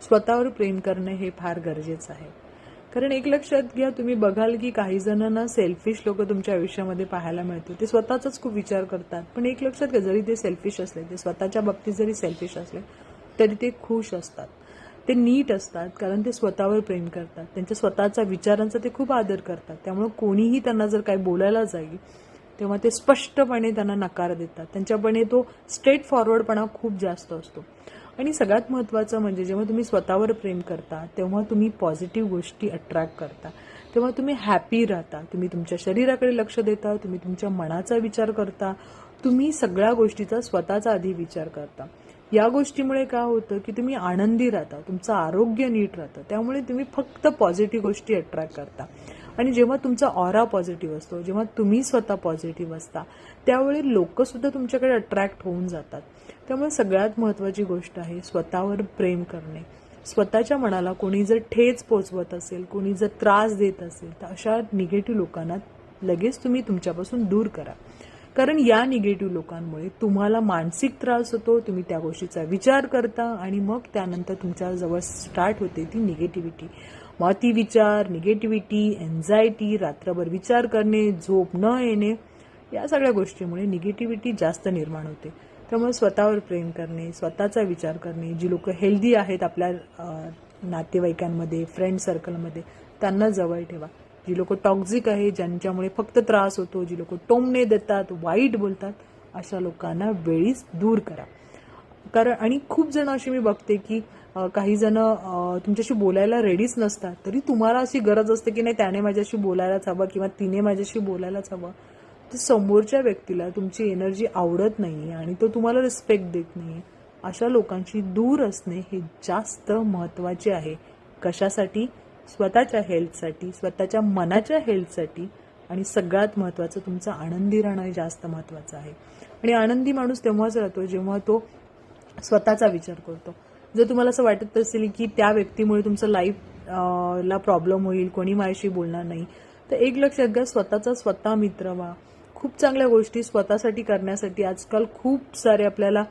स्वतःवर प्रेम करणे हे फार गरजेचं आहे. कारण एक लक्षात घ्या, तुम्ही बघाल की काही जणांना सेल्फिश लोक तुमच्या आयुष्यामध्ये पाहायला मिळतील. ते स्वतःचाच खूप विचार करतात, पण एक लक्षात घ्या, जरी ते सेल्फिश असले, ते स्वतःच्या बाबतीत जरी सेल्फिश असले तरी ते खुश असतात, ते नीट असतात, कारण ते स्वतःवर प्रेम करतात. त्यांच्या स्वतःच्या विचारांचा ते खूप आदर करतात. त्यामुळे कोणीही त्यांना जर काही बोलायला जाईल तेव्हा ते स्पष्टपणे त्यांना नकार देतात. त्यांच्यापणे तो स्ट्रेट फॉरवर्डपणा खूप जास्त असतो. आणि सगळ्यात महत्त्वाचं म्हणजे जेव्हा तुम्ही स्वतःवर प्रेम करता तेव्हा तुम्ही पॉझिटिव्ह गोष्टी अट्रॅक्ट करता, तेव्हा तुम्ही हॅपी राहता, तुम्ही तुमच्या शरीराकडे लक्ष देता, तुम्ही तुमच्या मनाचा विचार करता, तुम्ही सगळ्या गोष्टीचा स्वतःचा आधी विचार करता. या गोष्टीमुळे काय होतं की तुम्ही आनंदी राहता, तुमचं आरोग्य नीट राहतं, त्यामुळे तुम्ही फक्त पॉझिटिव्ह गोष्टी अट्रॅक्ट करता. आणि जेव्हा तुमचा ऑरा पॉझिटिव्ह असतो, जेव्हा तुम्ही स्वतः पॉझिटिव्ह असता, त्यावेळी लोकसुद्धा तुमच्याकडे अट्रॅक्ट होऊन जातात. त्यामुळे सगळ्यात महत्त्वाची गोष्ट आहे स्वतःवर प्रेम करणे. स्वतःच्या मनाला कोणी जर ठेच पोचवत असेल, कोणी जर त्रास देत असेल, तर अशा निगेटिव्ह लोकांना लगेच तुम्ही तुमच्यापासून दूर करा. कारण या निगेटिव्ह लोकांमुळे तुम्हाला मानसिक त्रास होतो, तुम्ही त्या गोष्टीचा विचार करता आणि मग त्यानंतर तुमच्याजवळ स्टार्ट होते ती निगेटिव्हिटी. मग ती विचार, निगेटिव्हिटी, एन्झायटी, रात्रभर विचार करणे, झोप न येणे, या सगळ्या गोष्टीमुळे निगेटिव्हिटी जास्त निर्माण होते. त्यामुळे स्वतःवर प्रेम करणे, स्वतःचा विचार करणे, जी लोक हेल्दी आहेत आपल्या नातेवाईकांमध्ये, फ्रेंड सर्कलमध्ये, त्यांना जवळ ठेवा. जी लोक टॉक्झिक आहे, ज्यांच्यामुळे फक्त त्रास होतो, जी लोक टोमणे देतात, वाईट बोलतात, अशा लोकांना वेळीच दूर करा. कारण आणि खूप जण अशी मी बघते की काही जण तुमच्याशी बोलायला रेडीच नसतात, तरी तुम्हाला अशी गरज असते की नाही त्याने माझ्याशी बोलायलाच हवं किंवा तिने माझ्याशी बोलायलाच हवं. तर समोरच्या व्यक्तीला तुमची एनर्जी आवडत नाही आणि तो तुम्हाला रिस्पेक्ट देत नाही. अशा लोकांशी दूर असणे हे जास्त महत्त्वाचे आहे. कशासाठी? स्वतःच्या हेल्थसाठी, स्वतःच्या मनाच्या हेल्थसाठी, आणि सगळ्यात महत्त्वाचं तुमचं आनंदी राहणं हे जास्त महत्त्वाचं आहे. आणि आनंदी माणूस तेव्हाच राहतो जेव्हा तो स्वतःचा विचार करतो. जर तुम्हाला असं वाटत असेल की त्या व्यक्तीमुळे तुमचं लाईफला प्रॉब्लेम होईल, कोणी माझ्याशी बोलणार नाही, तर एक लक्षात घ्या, स्वतःचा स्वतः मित्र व्हा. खूप चांगल्या गोष्टी स्वतःसाठी करण्यासाठी आजकाल खूप सारे आपल्याला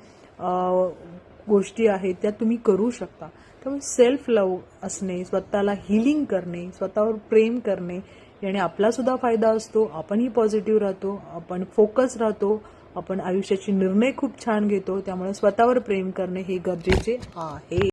गोष्टी आहेत त्या तुम्ही करू शकता. त्यामुळे सेल्फ लव्ह असणे, स्वतःला हिलिंग करणे, स्वतःवर प्रेम करणे, याने आपलासुद्धा फायदा असतो. आपणही पॉझिटिव्ह राहतो, आपण फोकस राहतो, आपण आयुष्याचे निर्णय खूप छान घेतो. त्यामुळे स्वतःवर प्रेम करणे हे गरजेचे आहे.